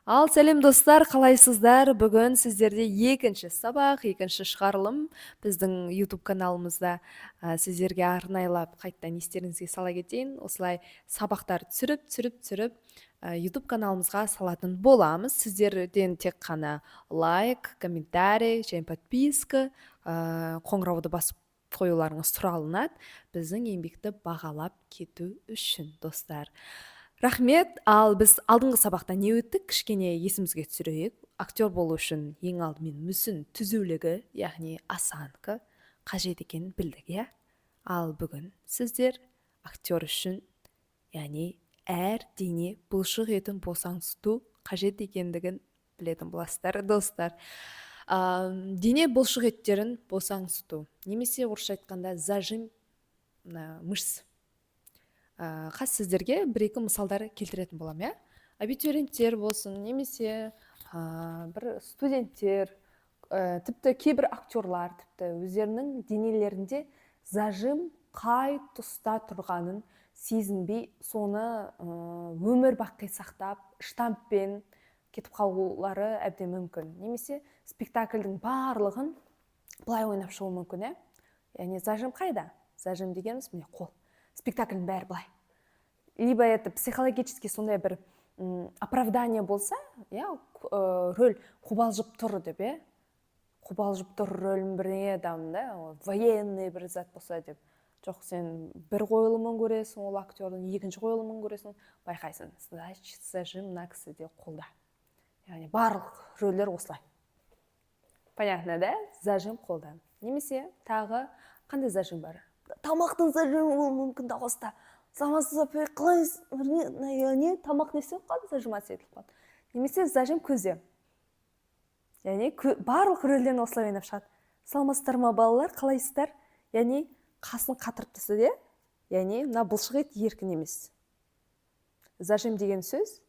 Ал сәлем достар, қалайсыздар? Бүгін сіздерде екінші сабақ, екінші шығарылым біздің YouTube каналымызда сіздерге арнайлап қайттан естеріңізге сала кетейін. Осылай сабақтар түсіріп YouTube каналымызға салатын боламыз. Сіздерден тек қана лайк, комментарий және подписка, қоңырауды басып қоюларыңыз сұралынады біздің еңбекті бағалап кету үшін, достар. Рахмет. Ал біз алдыңғы сабақта не өттік? Кішкене есімізге түсірейік. Актер болу үшін ең алдымен мүсін түзулігі, яғни осанка қажет екенін білдік, иә? Ал бүгін сіздер актер үшін, яғни әр дене бұлшық етін босаңсыту қажет екендігін білетін боласыздар, достар. Дене бұлшық еттерін босаңсыту, немесе орысша айтқанда зажим мышц. Қас сіздерге бір-екі мысалдар келтіретін болам, иә? Абитуриенттер болсын, немесе бір студенттер, тіпті кейбір актерлар тіпті өздерінің денелерінде зажим қай тұста тұрғанын сезінбей, соны өмір бақи сақтап, штамппен кетіп қалулары әбден мүмкін. Немесе спектакльдің барлығын былай ойнап шығуы мүмкін, иә? Яғни зажим қайда? Зажим дегеніміз міне қол. Спектакльдің бәрі былай. Либо это психологически сондай бір оправдание болса, рөл қобалжып тұр деп, қобалжып тұр рөлін біріне военный бір зат болса деп. Жоқ, сен бір қойылымын көресің, ол актердің екінші қойылымын көресің, байқайсың, значит, зажим мына кісіде қолда. Яғни барлық рөлдер осылай. Понятно, да? Зажим қолда. Немесе тағы қандай зажим бар? Тамақтың зажимы болуы мүмкін дауыста. Самасыз апай қалайсыз? Тамақ несі қалды, зажимация етіліп қалды. Немесе зажим көзде. Яғни барлық рөлдерін осылай ойнап шығады. Саламатсыздар ма балалар, қалайсыздар? Яғни қасын қатырып тастады, яғни мына бұлшық ет еркін емес. Зажим деген сөз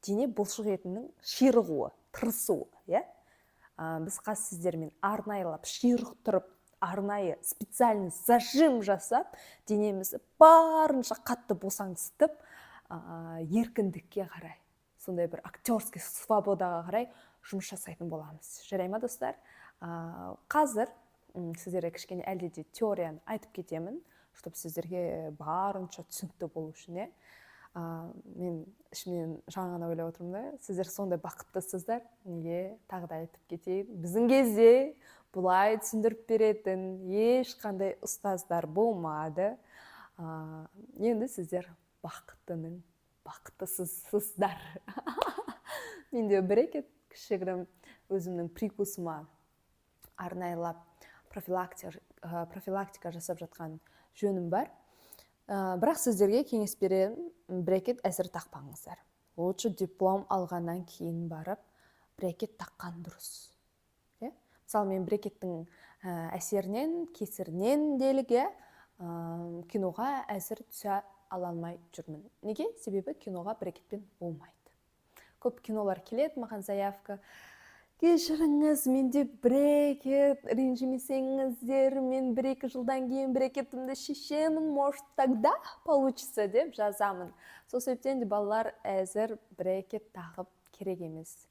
дене бұлшық етінің ширығуы, тырысуы, Біз қас сіздермен арнайлап ширықтырып, арнайы специальный зажим жасап, денемізді барынша қатты босаңсытып, еркіндікке қарай, сондай бір актерский свободаға қарай жұмыс жасайтын боламыз. Жарай ма, достар? Қазір сіздерге кішкене әлде де теорияны айтып кетемін, чтобы сіздерге барынша түсінікті болу үшін, мен ішімнен жаңағына ойлап отырмын да, сіздер сондай бақыттысыздар, неге тағы да айтып кетейін. Біздің кезде бұлай түсіндіріп беретін ешқандай ұстаздар болмады. Енді сіздер бақыттысыздар. Менде бір-екі кішігірім өзімнің прикусыма арнайлап профилактика жасап жатқан жөнім бар. Бірақ сіздерге кеңес берем, брекет әзір тақпаңыздар. Лучше диплом алғаннан кейін барып, брекет таққан дұрыс. Мысалы, мен брекеттің әсерінен, кесірінен деліге киноға әзір түсе ала алмай жүрмін. Неге? Себебі киноға брекетпен болмайды. Көп кинолар келеді, маған заявка. Кешіріңіз, менде брекет, ренжімесеңіздер, мен 1-2 жылдан кейін брекетімді шешемін, может, тогда получится деп жазамын. Сол себептен де балалар әзір брекет тағып керек емес.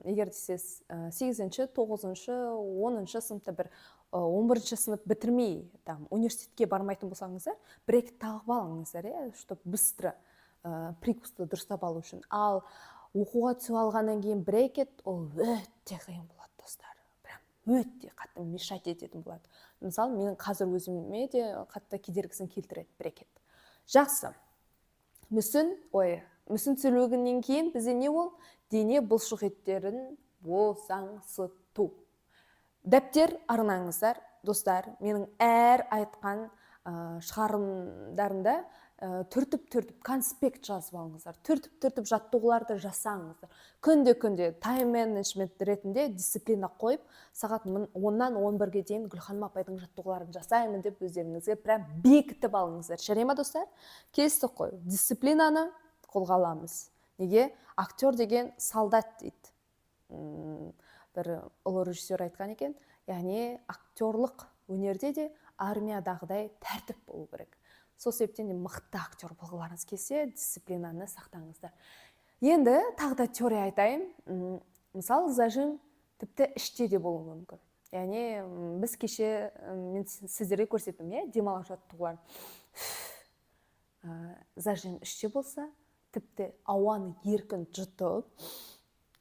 Егер десіз 8-ші, 9-ші, 10-ші сыныпта бір 11-ші сынып бітірмей, университетке бармайтын болсаңыздар, брекет тағып алыңыздар, чтобы быстро прикусты дұрыстап алу үшін. Ал оқуға түсіп алғаннан кейін брекет, ол өте қиын болады, достар. Прям өте қатты мешать ететін болады. Мысалы, менің қазір өзіме де қатты кедергісін келтіреді брекет. Жақсы. Мүсін түзілгеннен кейін бізде не ол? Дене бұлшық еттерін босаңсыту. Дәптер арнаңыздар, достар. Менің әр айтқан шығарымдарында түртіп конспект жазып алыңыздар. Түртіп жаттығуларды жасаңыздар. Күнде тайм менеджмент ретінде дисциплина қойып, сағат 10-нан 11-ге дейін Гүлханым апайдың жаттығуларын жасаймын деп өздеріңізге прям бекітіп алыңыздар. Жарай ма, достар? Келістік қой. Дисциплинаны қолға аламыз. Неге? Актер деген солдат дейді. Бір ұлы режиссер айтқан екен. Яғни актерлық өнерде де армиядағыдай тәртіп болу керек. Сол себептен де мықты актер болғыларыңыз келсе, дисциплинаны сақтаңыздар. Енді тағы да теория айтайын. Мысалы зажим тіпті іште де болуы мүмкін. Яғни біз кеше мен сіздерге көрсеттім, демалу жаттығулар. Зажим іште болса, тіпті ауаны еркін жұтып,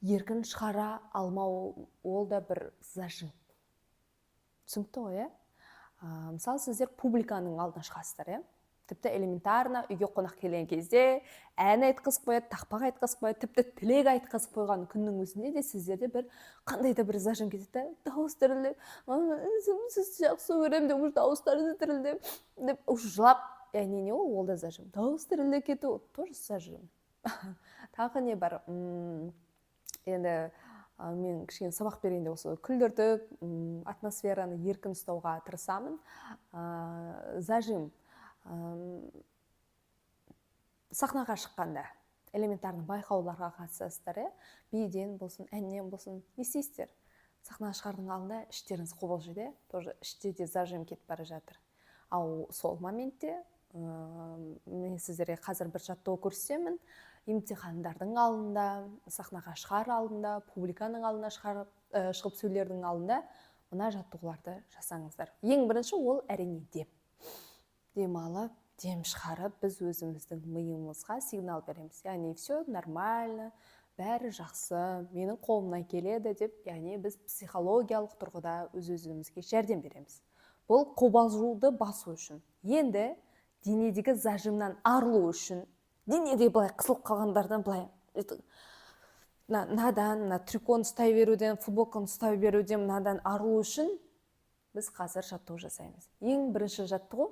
еркін шығара алмау, ол да бір зажим. Түсінікті ғой, мысалы сіздер публиканың алдына шығасыздар, тіпті элементарно үйге қонақ келген кезде ән айтқызып қояды, тақпақ айтқызып қояды, тіпті тілек айтқызып қойған күннің өзінде де сіздерде бір қандай да бір зажим кетеді, дауыс дірілдеп, сізді жақсы көремін деп, уже дауыстарыңыз дірілдеп деп, уже жылап, не ол да зажим. Дауыс дірілдеп кету тоже зажим. Тағы не бар? Енді мен кішкене сабақ бергенде осы күлдіртіп, атмосфераны еркін ұстауға тырысамын. Зажим сахнаға шыққанда элементарный байқауларға қатысасыздар, биден болсын, әннен болсын, не істейсіздер? Сахнаға шығардың алдында іштеріңіз қобалжиды, тоже іште де зажим кетіп бара жатыр. Ал сол моментте мен сіздерге қазір бір жаттығу көрсетемін. Имтихандардың алдында, сахнаға шығар алдында, публиканың алдына шығып сөйлердің алдында мына жаттығуларды жасаңыздар. Ең бірінші ол әрине дем алып, дем шығарып, біз өзіміздің миымызға сигнал береміз. Яғни все нормально, бәрі жақсы, менің қолымнан келеді деп, яғни біз психологиялық тұрғыда өз-өзімізге жәрдем береміз. Бұл қобалжуды басу үшін. Енді денедегі зажимнан арылу үшін, денеде былай қысылып қалғандардан былай надан, трикон ұстай беруден, футболканы ұстай беруден, надан арылу үшін біз қазір жаттығу жасаймыз. Ең бірінші жаттығу,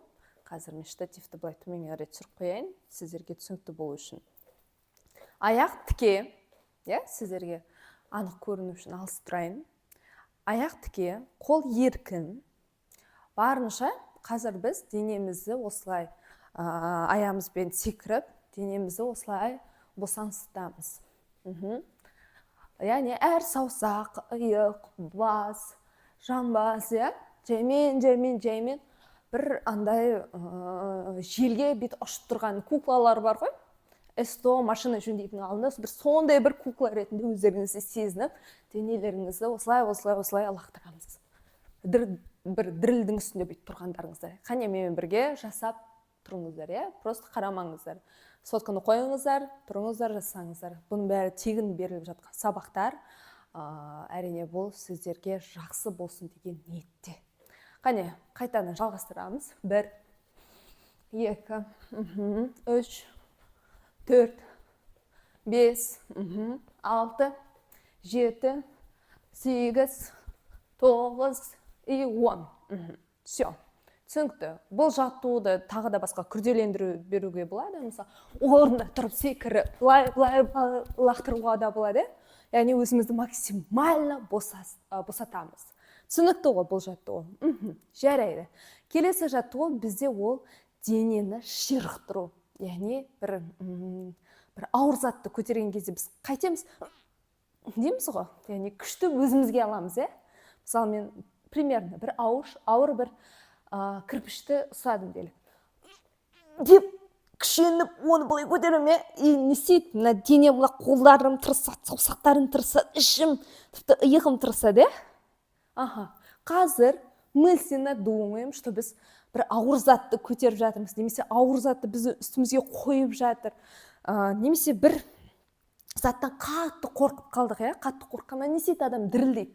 қазір мен штативті былай төменге қарай түсіріп қояйын, сіздерге түсінікті болу үшін. Аяқ тіке, сіздерге анық көріну үшін алыс тұрайын. Аяқ тіке, қол еркін. Барынша қазір біз денемізді осылай аяғымызбен секіріп, денемізді осылай босаңсытамыз. Яғни әр саусақ, иық, бас, жамбас, жаймен бір андай желге бет ұшып тұрған куклалар бар ғой. Эсто машина жөндейтін алдында бір сондай бір кукла ретінде өздеріңізді сезініп, денелеріңізді осылай лақтырамыз. Бір дірілдің үстінде бүйтіп тұрғандарыңыздар. Қане менімен бірге жасап тұрыңыздар, просто қарамаңыздар. Сотканы қойыңыздар, тұрыңыздар, жасаңыздар. Бұның бәрі тегін беріліп жатқан сабақтар. Әрине бұл сіздерге жақсы болсын деген ниетте. Қане, қайтадан жалғастырамыз. 1, 2, 3, 4, 5, 6, 7, 8, 9 и 10. Все. Түсінікті. Бұл жаттығуды тағы да басқа күрделендіру беруге болады. Мысалы, орында тұрып секіріп, былай лақтыруға да болады. Яғни өзімізді максимально босатамыз. Түсінікті ғой бұл жаттығу. Жарайды. Келесі жаттығу бізде ол денені ширықтыру. Яғни бір ауыр затты көтерген кезде біз қайтеміз дейміз ғой. Яғни күшті өзімізге аламыз. Мысалы мен примерно бір ауыр бір кірпішті ұстадым делік. Деп күшеніп, оны былай көтерім, не істейді? Мына дене бұла қолдарым тырысады, саусақтарым тырысады, ішім, тіпті иығым тырысады. Қазір мысленно думаем, что біз бір ауыр затты көтеріп жатырмыз, немесе ауыр затты біз үстімізге қойып жатыр, немесе бір заттан қатты қорқып қалдық, қатты қорыққанда не істейді? Адам дірілдейді.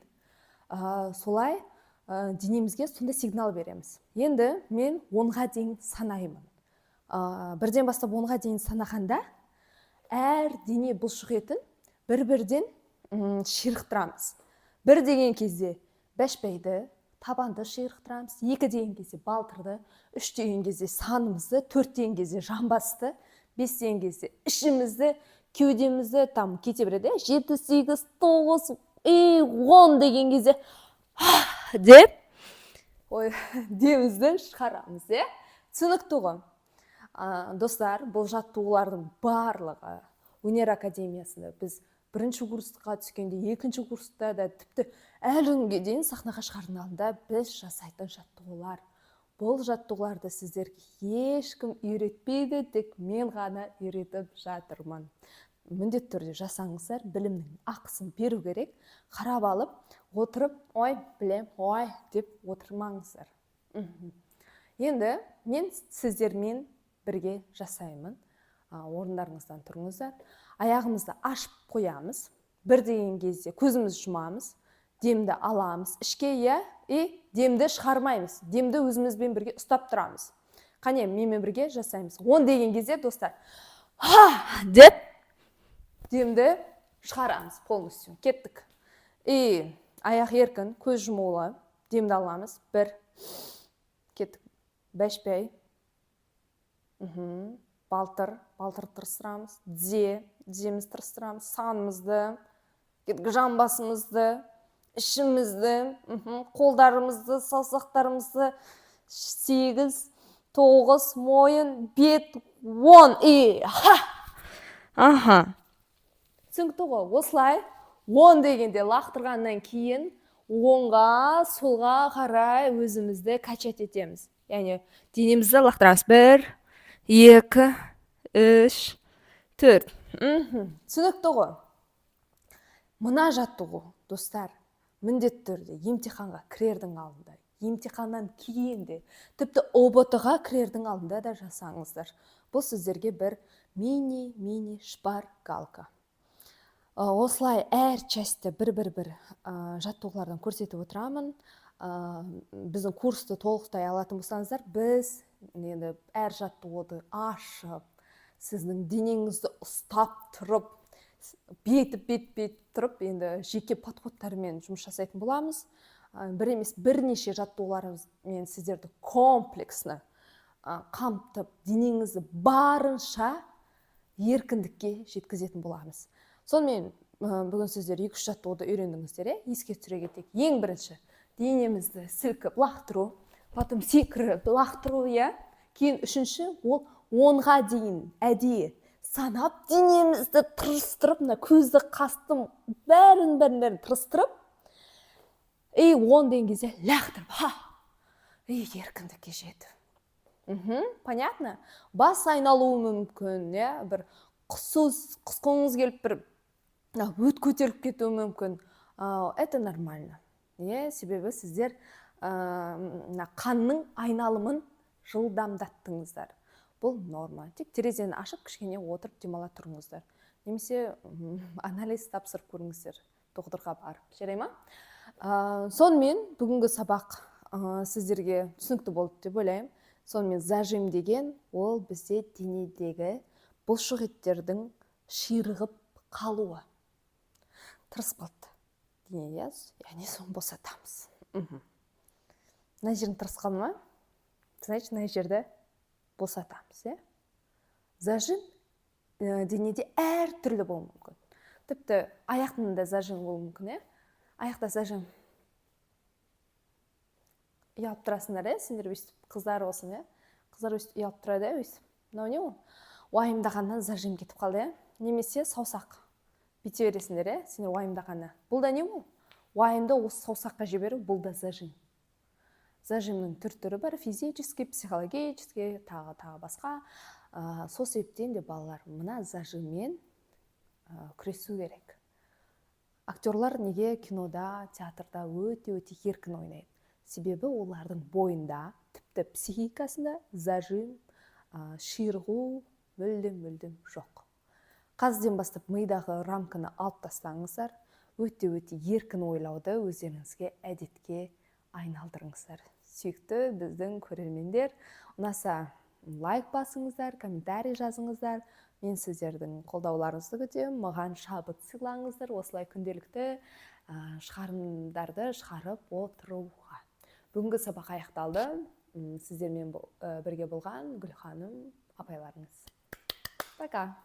Солай денемізге сондай сигнал береміз. Енді мен 10-ға дейін санаймын. Бірден бастап 10-ға дейін санағанда әр дене бұлшық етін бір-бірден ширықтырамыз. 1 деген кезде бәшбәйді, табанды ширықтырамыз, 2 деген кезде балтырды, 3 деген кезде санымызды, 4 деген кезде жамбасты, 5 деген кезде ішімізді, кеудемізді кете береді, 7, 8, 9, 10 деген кезде деп демізді шығарамыз. Түсінікті ғой. Достар, бұл жаттығулардың барлығы өнер академиясында біз 1-ші курсқа түскенде, 2-ші курста да, тіпті әлі күнге дейін сахнаға шығардың алдында біз жасайтын жаттығулар. Бұл жаттығуларды сіздерге ешкім үйретпейді, тек мен ғана үйретіп жатырмын. міндетті түрде жасаңыздар, білімнің ақысын беру керек. Қарап алып, отырып, ой, білем, ой, деп отырмаңыздар. Енді мен сіздермен бірге жасаймын. Орындарыңыздан тұрыңыздар. Аяғымызды ашып қоямыз. Бір деген кезде көзімізді жұмамыз. Демді аламыз ішке, демді шығармаймыз. Демді өзімізбен бірге ұстап тұрамыз. Қане, менімен бірге жасаймыз. 10 деген кезде, достар, деп демді шығарамыз полностью. Кеттік. Аяқ еркін, көз жұмулы. Демді аламыз. 1. Кеттік. Бәшпәй. Балтыр тырыстырамыз. Тіземіз тырыстырамыз. Санымызды, жамбасымызды, ішімізді, қолдарымызды, саусақтарымызды, 8, 9, мойын, бет, 10. Түсінікті ғой, осылай 10 дегенде лақтырғаннан кейін оңға, солға қарай өзімізді качать етеміз. Яғни денемізді лақтырамыз. 1, 2, 3, 4. Түсінікті ғой. Мына жаттығу, достар, міндетті түрде емтиханға кірердің алдында, емтиханнан кейін де, тіпті ОБТ-ға кірердің алдында да жасаңыздар. Бұл сіздерге бір мини шпаргалка. Осылай әр частьті бір жаттығулардан көрсетіп отырамын. Біздің курсты толықтай алатын болсаңыздар, біз әр жаттығуды ашып, сіздің денеңізді ұстап тұрып, бет тұрып, енді жеке подходтармен жұмыс жасайтын боламыз. Бір емес, бірнеше жаттығулармен сіздерді комплексны қамтып, денеңізді барынша еркіндікке жеткізетін боламыз. Сонымен бүгін сіздер 2-3 жаттығуды үйрендіңіздер, еске түсіре кетейік. Ең бірінші, денемізді сілкіп лақтыру, потом секіріп лақтыру, кейін үшінші, ол 10-ға дейін әдейі санап, денемізді тырыстырып, көзді қастым, бәрін тырыстырып, 10 деген кезде лақтырып, еркіндікке жету. Понятно? Бас айналуы мүмкін, бір құсқыңыз келіп, бір өт көтеріліп кетуі мүмкін. Это нормально. Себебі сіздер қанның айналымын жылдамдаттыңыздар. Бұл норма. Тек терезені ашып, кішкене отырып демала тұрыңыздар. Немесе анализ тапсырып көріңіздер. Доғдырға барып. Жарай ма? Сонымен бүгінгі сабақ сіздерге түсінікті болды деп ойлаймын. Сонымен зажим деген ол бізде денедегі бұлшық еттердің ширығып қалуы. Тырысып қалды. Дене, яғни соны босатамыз. Мына жерін тырысып қалды ма? Значит, мына жерді босатамыз. Зажим денеде әр түрлі болуы мүмкін. Тіпті аяқтың да зажим болуы мүмкін. Аяқта зажим ұялып тұрасыңдар, сендер өйстіп, қыздар болсын, қыздар өйстіп ұялып тұрады, өйстіп. Мынау не ол? Уайымдағаннан зажим кетіп қалды, немесе саусақ бүйте бересіңдер, сендер уайымдағаннан. Бұл да не ол? Уайымды осы саусаққа жіберу, бұл да зажим. Зажимның түр-түрі бар, физический, психологический, тағы басқа. Сол себептен де балалар мына зажиммен күресу керек. Актерлар неге кинода, театрда өте еркін ойнайды? Себебі олардың бойында, тіпті психикасында зажим, ширығу мүлдем жоқ. Қазірден бастап мидағы рамканы алып тастаңыздар, өте еркін ойлауды өздеріңізге әдетке айналдырыңыздар. Сүйікті біздің көрермендер, ұнаса лайк басыңыздар, комментарий жазыңыздар. Мен сіздердің қолдауларыңызды күтемін, маған шабыт сыйлаңыздар, осылай күнделікті шығарымдарды шығарып отыруға. Бүгінгі сабақ аяқталды. Сіздермен бірге болған Гүлханым апайларыңыз. Пока.